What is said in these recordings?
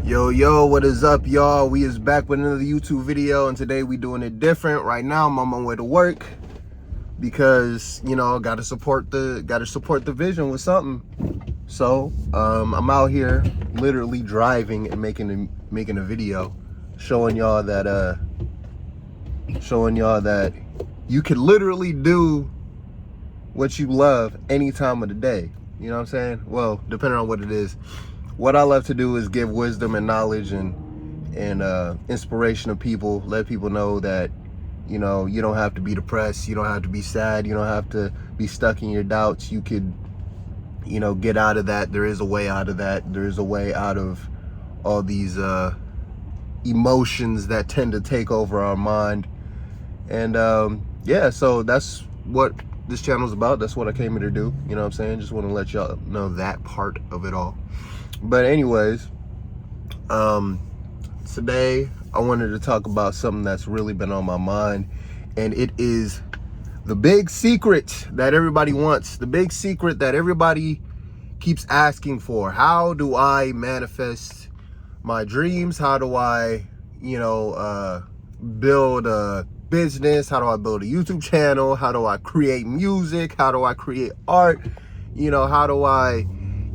Yo, what is up, y'all? We is back with another YouTube video, and today we doing it different. Right now I'm on my way to work because, you know, gotta support the vision with something. So I'm out here literally driving and making a video showing y'all that you can literally do what you love any time of the day. You know what I'm saying? Well, depending on what it is. What I love to do is give wisdom and knowledge and inspiration to people. Let people know that, you know, you don't have to be depressed. You don't have to be sad. You don't have to be stuck in your doubts. You could, you know, get out of that. There is a way out of that. There is a way out of all these emotions that tend to take over our mind. And yeah, so that's what this channel is about. That's what I came here to do. You know what I'm saying? Just want to let y'all know that part of it all. But anyways, today I wanted to talk about something that's really been on my mind, and it is the big secret that everybody wants, the big secret that everybody keeps asking for. How do I manifest my dreams? How do I, you know, build a business? How do I build a YouTube channel? How do I create music? How do I create art? You know, how do I,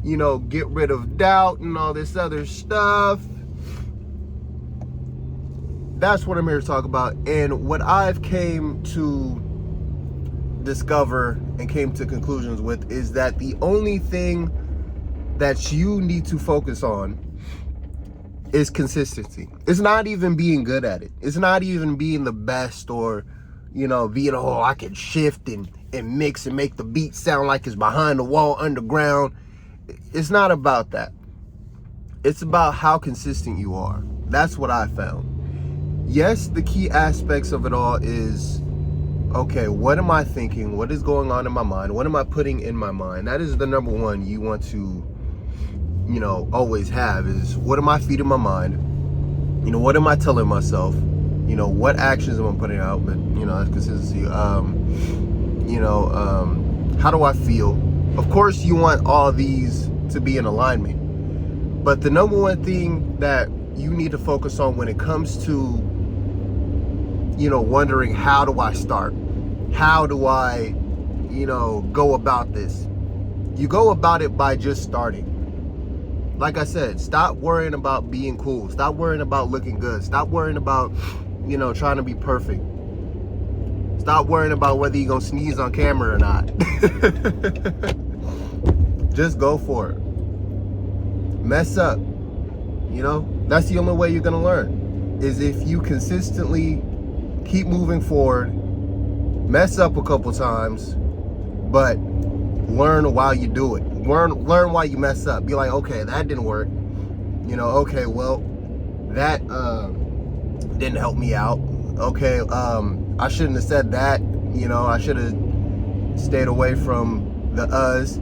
you know, get rid of doubt and all this other stuff? That's what I'm here to talk about. And what I've came to discover and came to conclusions with is that the only thing that you need to focus on is consistency. It's not even being good at it. It's not even being the best, or, you know, being, oh, I can shift and mix and make the beat sound like it's behind the wall underground. It's not about that. It's about how consistent you are. That's what I found. Yes, the key aspects of it all is, okay, what am I thinking? What is going on in my mind? What am I putting in my mind? That is the number one you want to, you know, always have, is what am I feeding my mind? You know, what am I telling myself? You know, what actions am I putting out? But, you know, that's consistency. You know, how do I feel? Of course, you want all these to be in alignment. But the number one thing that you need to focus on when it comes to, you know, wondering, how do I start? How do I, you know, go about this? You go about it by just starting. Like I said, stop worrying about being cool. Stop worrying about looking good. Stop worrying about, you know, trying to be perfect. Stop worrying about whether you're going to sneeze on camera or not. Just go for it. Mess up. You know, that's the only way you're going to learn, is if you consistently keep moving forward, mess up a couple times, but learn while you do it. Learn while you mess up. Be like, okay, that didn't work. You know, okay, well, that didn't help me out. Okay, I shouldn't have said that. You know, I should have stayed away from the uhs.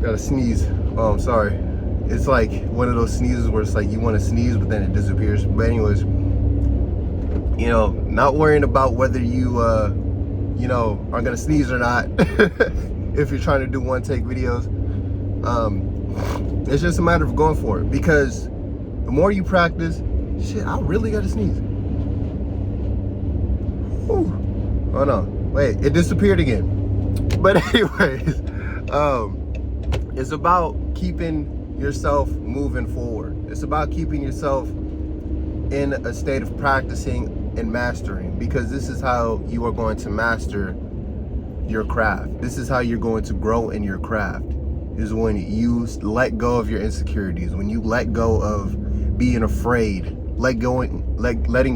Gotta sneeze. Oh, I'm sorry. It's like one of those sneezes where it's like you want to sneeze, but then it disappears. But anyways, you know, not worrying about whether you, you know, are gonna sneeze or not. If you're trying to do one-take videos, it's just a matter of going for it. Because the more you practice, shit, I really gotta sneeze. Whew. Oh no, wait, it disappeared again. But anyways, it's about keeping yourself moving forward. It's about keeping yourself in a state of practicing and mastering, because this is how you are going to master your craft. This is how you're going to grow in your craft, is when you let go of your insecurities, when you let go of being afraid, letting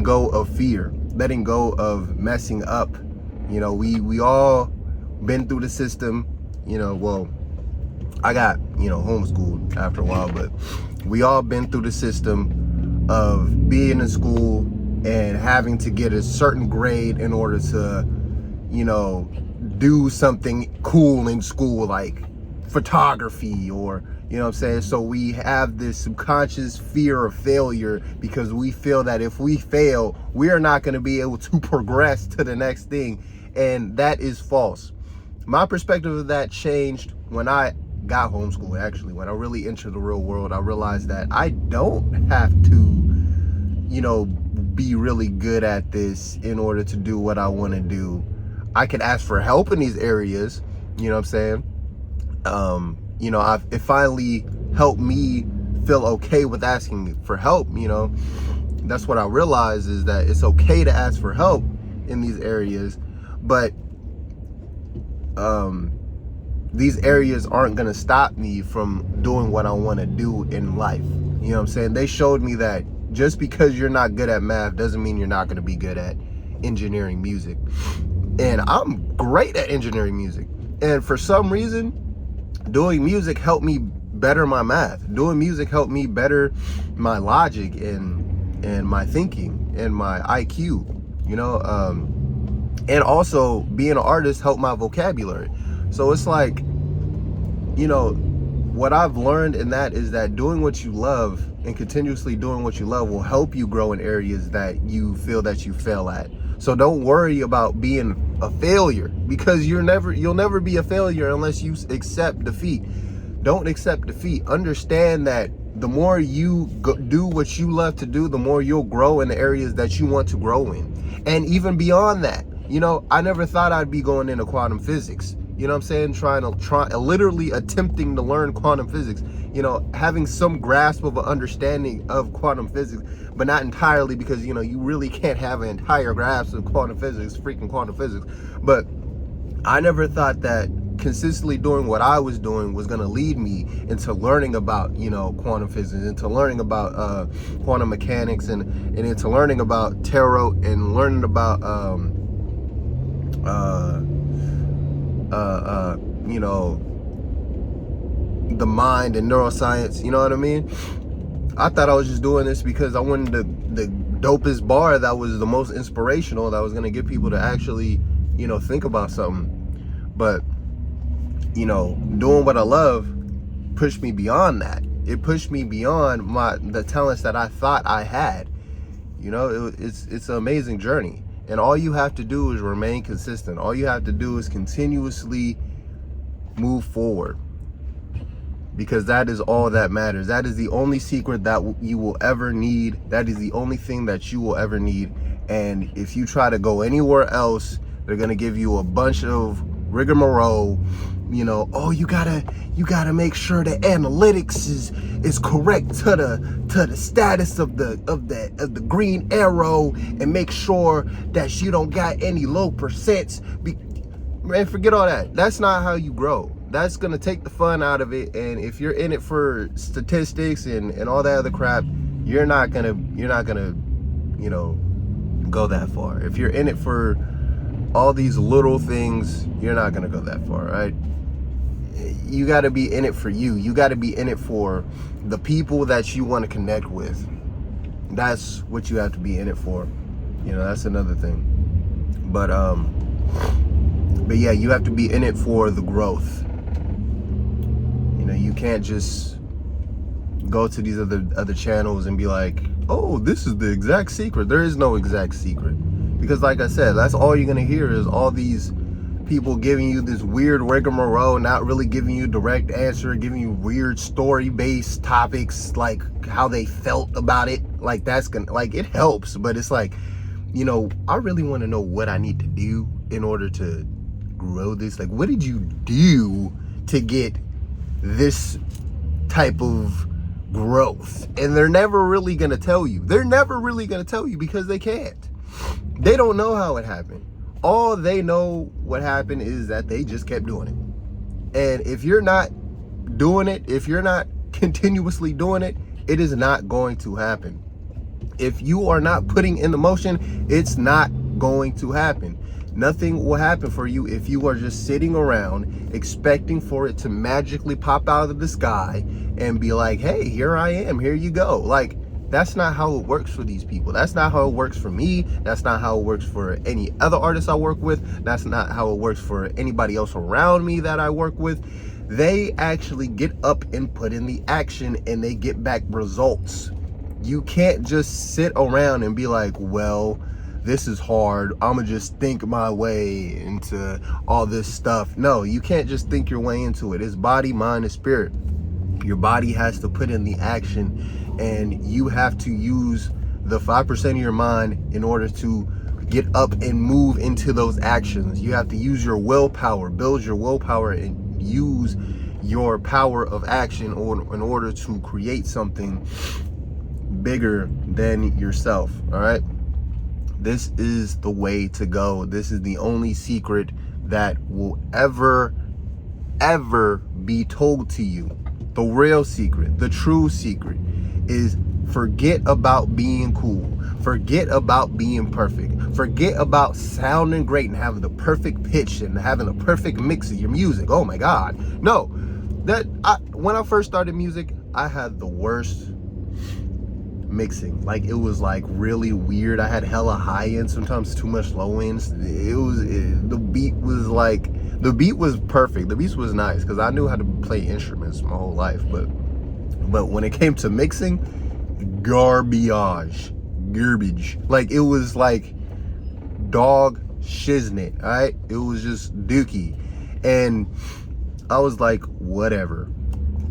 go of fear, letting go of messing up. You know, we all been through the system. You know, well, I got, you know, homeschooled after a while, but we all been through the system of being in school and having to get a certain grade in order to, you know, do something cool in school, like photography, or, you know what I'm saying? So we have this subconscious fear of failure, because we feel that if we fail, we are not going to be able to progress to the next thing. And that is false. My perspective of that changed when I got homeschooled, actually. When I really entered the real world, I realized that I don't have to, you know, be really good at this in order to do what I want to do. I can ask for help in these areas, you know what I'm saying? You know, it finally helped me feel okay with asking for help, you know. That's what I realized, is that it's okay to ask for help in these areas, but these areas aren't going to stop me from doing what I want to do in life. You know what I'm saying? They showed me that just because you're not good at math doesn't mean you're not going to be good at engineering music. And I'm great at engineering music. And for some reason, doing music helped me better my math. Doing music helped me better my logic and my thinking and my IQ, you know. And also being an artist helped my vocabulary. So it's like, you know, what I've learned in that is that doing what you love and continuously doing what you love will help you grow in areas that you feel that you fail at. So don't worry about being a failure, because you'll never be a failure unless you accept defeat. Don't accept defeat. Understand that the more you do what you love to do, the more you'll grow in the areas that you want to grow in. And even beyond that, you know, I never thought I'd be going into quantum physics. You know what I'm saying? Literally attempting to learn quantum physics, you know, having some grasp of an understanding of quantum physics, but not entirely, because, you know, you really can't have an entire grasp of quantum physics, freaking quantum physics. But I never thought that consistently doing what I was doing was going to lead me into learning about, you know, quantum physics, into learning about quantum mechanics, and into learning about tarot, and learning about you know, the mind and neuroscience. You know what I mean? I thought I was just doing this because I wanted the dopest bar that was the most inspirational, that was going to get people to actually, you know, think about something. But, you know, doing what I love pushed me beyond that. It pushed me beyond the talents that I thought I had. You know, it's an amazing journey. And all you have to do is remain consistent. All you have to do is continuously move forward, because that is all that matters. That is the only secret that you will ever need. That is the only thing that you will ever need. And if you try to go anywhere else, they're going to give you a bunch of rigmarole. You know, oh, you gotta make sure the analytics is correct to the status of the green arrow, and make sure that you don't got any low percents. Man, forget all that. That's not how you grow. That's gonna take the fun out of it. And if you're in it for statistics and all that other crap, you're not gonna, you know, go that far. If you're in it for all these little things, you're not gonna go that far, right? You got to be in it for you. You got to be in it for the people that you want to connect with. That's what you have to be in it for. You know, that's another thing. But yeah, you have to be in it for the growth. You know, you can't just go to these other channels and be like, oh, this is the exact secret. There is no exact secret. Because like I said, that's all you're going to hear is all these people giving you this weird rigmarole, not really giving you direct answer, giving you weird story-based topics, like how they felt about it. Like that's gonna, like, it helps, but it's like, you know, I really want to know what I need to do in order to grow this. Like, what did you do to get this type of growth? And they're never really gonna tell you. They're never really gonna tell you, because they can't. They don't know how it happened. All they know what happened is that they just kept doing it. And if you're not doing it, if you're not continuously doing it, it is not going to happen. If you are not putting in the motion, it's not going to happen. Nothing will happen for you if you are just sitting around expecting for it to magically pop out of the sky and be like, hey, here I am, here you go. Like, that's not how it works for these people. That's not how it works for me. That's not how it works for any other artists I work with. That's not how it works for anybody else around me that I work with. They actually get up and put in the action, and they get back results. You can't just sit around and be like, well, this is hard, I'ma just think my way into all this stuff. No, you can't just think your way into it. It's body, mind, and spirit. Your body has to put in the action, and you have to use the 5% of your mind in order to get up and move into those actions. You have to use your willpower, build your willpower, and use your power of action in order to create something bigger than yourself. All right, this is the way to go. This is the only secret that will ever be told to you. The real secret, the true secret, is forget about being cool. Forget about being perfect. Forget about sounding great and having the perfect pitch and having the perfect mix of your music. Oh my God. No, when I first started music, I had the worst mixing. Like, it was like really weird. I had hella high ends, sometimes too much low ends. The beat was perfect. The beat was nice because I knew how to play instruments my whole life. But when it came to mixing, garbage. Like, it was like dog shiznit. All right, it was just dookie. And I was like, whatever.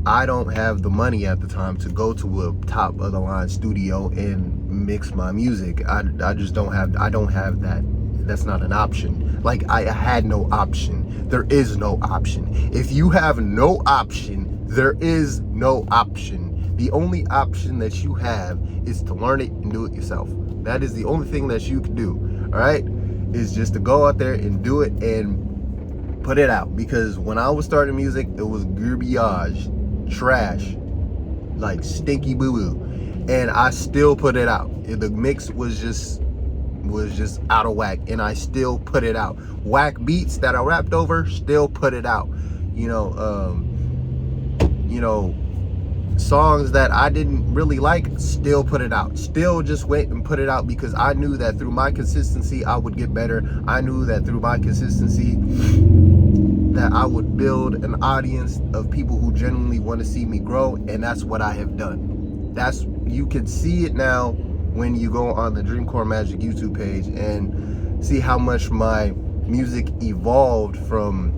I don't have the money at the time to go to a top of the line studio and mix my music. I just don't have that. That's not an option. Like, I had no option. There is no option. If you have no option, there is no option. The only option that you have is to learn it and do it yourself. That is the only thing that you can do. All right, is just to go out there and do it and put it out. Because when I was starting music, it was garbage, trash, like stinky boo-boo, and I still put it out. The mix was just out of whack, and I still put it out. Whack beats that I rapped over, still put it out. You know, songs that I didn't really like, still put it out. Still just went and put it out because I knew that through my consistency I would get better. I knew that through my consistency that I would build an audience of people who genuinely want to see me grow, and that's what I have done. You can see it now when you go on the DREAMCOREmagick YouTube page and see how much my music evolved from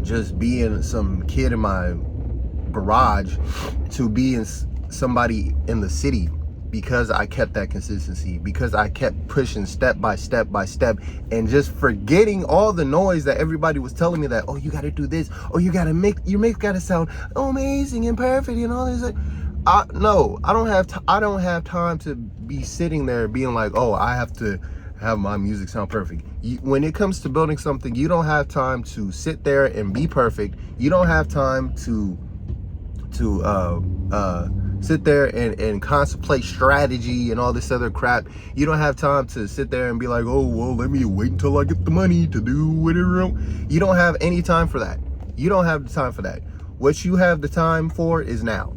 just being some kid in my garage to being somebody in the city, because I kept that consistency, because I kept pushing step by step by step, and just forgetting all the noise that everybody was telling me that, oh, you got to do this, oh, you got to make your mix got to sound amazing and perfect and all this. No, I don't have time to be sitting there being like, oh, I have to have my music sound perfect. When it comes to building something, you don't have time to sit there and be perfect. You don't have time to sit there and contemplate strategy and all this other crap. You don't have time to sit there and be like, oh, well, let me wait until I get the money to do whatever. You don't have any time for that. You don't have the time for that. What you have the time for is now.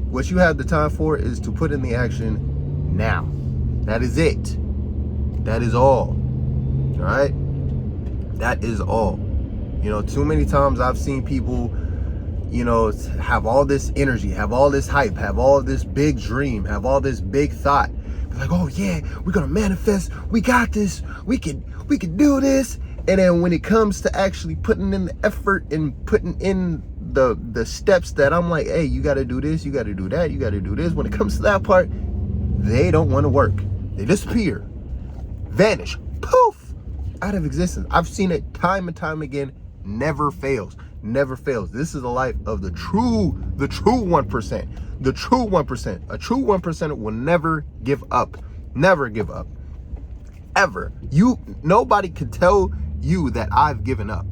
What you have the time for is to put in the action now. That is it. That is all. All right? That is all. Too many times I've seen people, have all this energy, have all this hype, have all this big dream, have all this big thought. Like, oh yeah, we're gonna manifest. We got this. We can do this. And then when it comes to actually putting in the effort and putting in the steps that I'm like, hey, you got to do this, you got to do that, you got to do this. When it comes to that part, they don't want to work. They disappear, vanish, poof, out of existence. I've seen it time and time again. Never fails. Never fails. This is the life of the true 1%. The true 1%. A true 1% will never give up. Never give up. Ever. Nobody could tell you that I've given up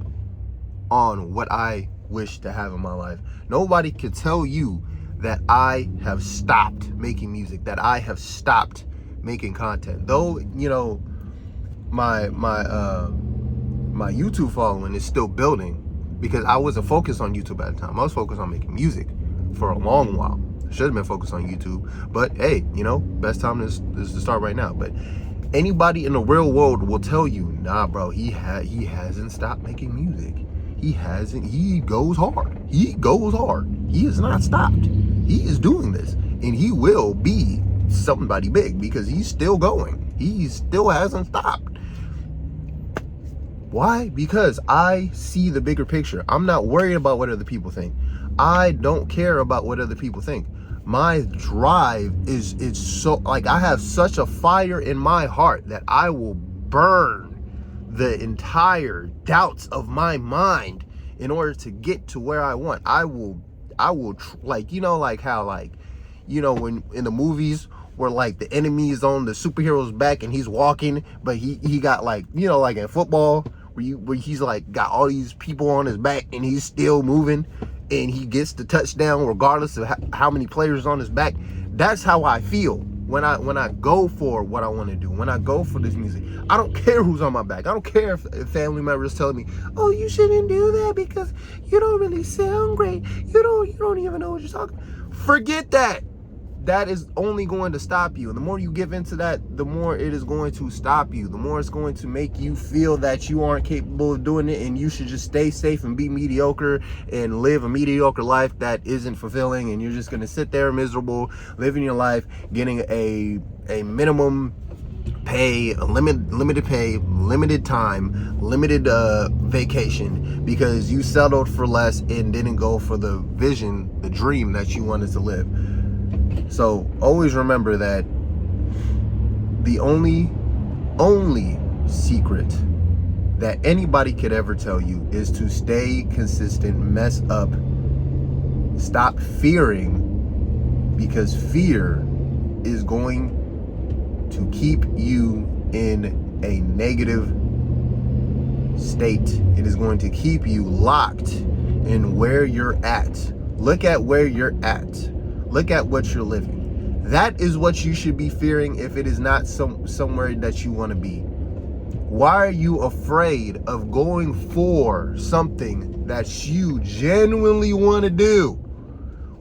on what I wish to have in my life. Nobody could tell you that I have stopped making music, that I have stopped making content. Though, my YouTube following is still building, because I wasn't focused on YouTube at the time. I was focused on making music for a long while. I should have been focused on YouTube, but hey, best time is to start right now. But anybody in the real world will tell you, nah, bro, he hasn't stopped making music. He hasn't. He goes hard. He goes hard. He has not stopped. He is doing this, and he will be somebody big because he's still going. He still hasn't stopped. Why? Because I see the bigger picture. I'm not worried about what other people think. I don't care about what other people think. My drive is, it's so, like, I have such a fire in my heart that I will burn the entire doubts of my mind in order to get to where I want. I will like, you know, like how, like, you know, when in the movies where like the enemy is on the superhero's back and he's walking, but he got, like, you know, like in football where he's like got all these people on his back and he's still moving and he gets the touchdown regardless of how many players on his back. That's how I feel when I go for what I want to do, when I go for this music. I don't care who's on my back. I don't care if family members telling me, oh, you shouldn't do that because you don't really sound great. You don't even know what you're talking. Forget that. That is only going to stop you. And the more you give into that, the more it is going to stop you. The more it's going to make you feel that you aren't capable of doing it and you should just stay safe and be mediocre and live a mediocre life that isn't fulfilling, and you're just going to sit there miserable, living your life, getting a minimum pay, a limited pay, limited time, limited vacation, because you settled for less and didn't go for the vision, the dream that you wanted to live. So always remember that the only secret that anybody could ever tell you is to stay consistent, mess up, stop fearing, because fear is going to keep you in a negative state. It is going to keep you locked in where you're at. Look at where you're at. Look at what you're living. That is what you should be fearing if it is not somewhere that you want to be. Why are you afraid of going for something that you genuinely want to do?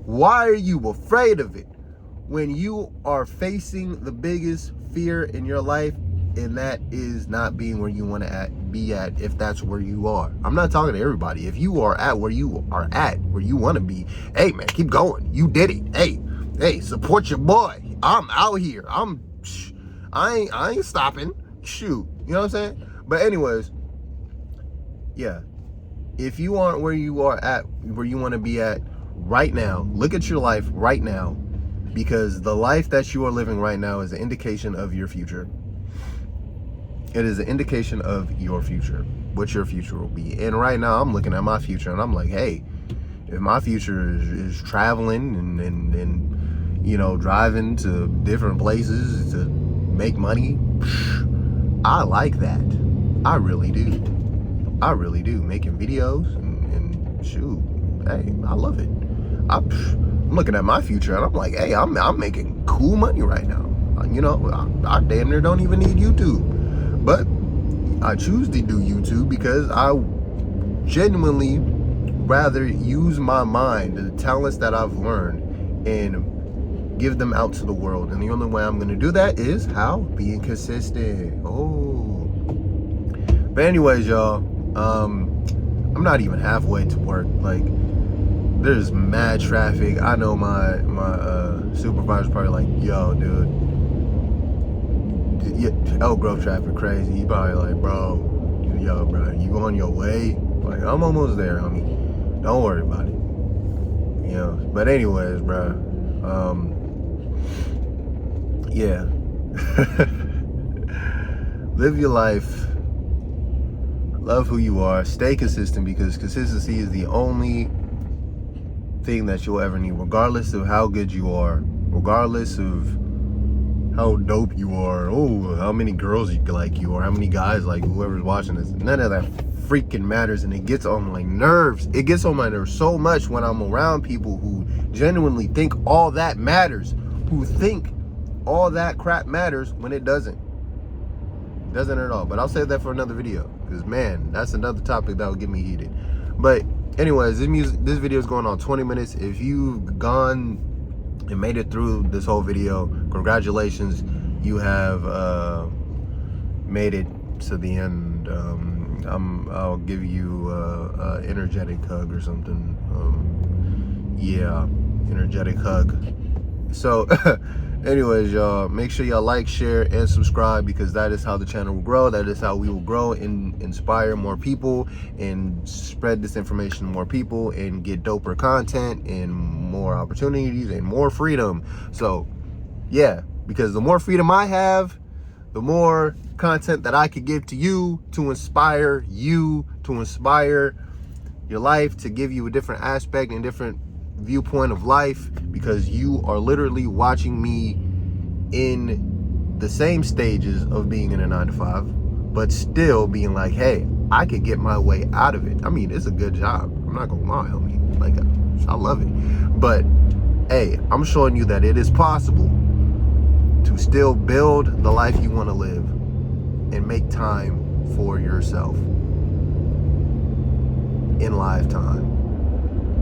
Why are you afraid of it when you are facing the biggest fear in your life, and that is not being where you want to be at, if that's where you are? I'm not talking to everybody. If you are at where you are at, where you want to be, hey man, keep going. You did it. Hey, support your boy. I'm out here. I ain't stopping. Shoot. You know what I'm saying? But anyways, yeah. If you aren't where you are at, where you want to be at right now, look at your life right now, because the life that you are living right now is an indication of your future. It is an indication of your future, what your future will be. And right now I'm looking at my future and I'm like, hey, if my future is traveling and you know, driving to different places to make money, I like that. I really do. I really do. Making videos and shoot, hey, I love it. I'm looking at my future and I'm like, hey, I'm making cool money right now. You know, I damn near don't even need YouTube. But I choose to do YouTube because I genuinely rather use my mind, the talents that I've learned, and give them out to the world. And the only way I'm going to do that is how? Being consistent. Oh. But anyways, y'all, I'm not even halfway to work. Like, there's mad traffic. I know my supervisor's probably like, yo, dude, Elk Grove traffic crazy. He probably like, bro, you on your way? Like, I'm almost there, homie. Don't worry about it. You know. But anyways, bro. Yeah. Live your life. Love who you are. Stay consistent, because consistency is the only thing that you'll ever need, regardless of how good you are, regardless of how dope you are, oh, how many girls you like you, or how many guys like whoever's watching this. None of that freaking matters, and it gets on my nerves. It gets on my nerves so much when I'm around people who genuinely think all that matters, who think all that crap matters when it doesn't. It doesn't at all. But I'll save that for another video, because man, that's another topic that will get me heated. But anyways, this video is going on 20 minutes. If you've gone and made it through this whole video, congratulations, you have made it to the end. I'll give you a energetic hug or something. Yeah, energetic hug. So anyways, y'all, make sure y'all like, share, and subscribe, because that is how the channel will grow. That is how we will grow and inspire more people and spread this information to more people and get doper content and more opportunities and more freedom. So yeah, because the more freedom I have, the more content that I could give to you to inspire you, to inspire your life, to give you a different aspect and different viewpoint of life, because you are literally watching me in the same stages of being in a 9-to-5, but still being like, hey, I could get my way out of it. I mean, it's a good job. I'm not gonna lie, homie. Like, I love it. But hey, I'm showing you that it is possible to still build the life you want to live and make time for yourself in lifetime.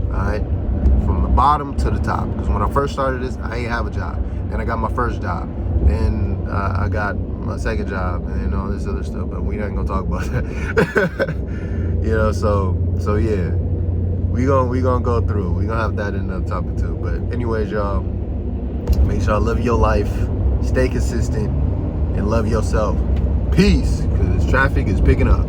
All right, from the bottom to the top. Because when I first started this, I ain't have a job. Then I got my first job. Then I got my second job, and all this other stuff. But we ain't gonna talk about that. You know, so yeah, we gonna go through. We gonna have that in the topic too. But anyways, y'all, make sure I live your life, stay consistent, and love yourself. Peace, because traffic is picking up.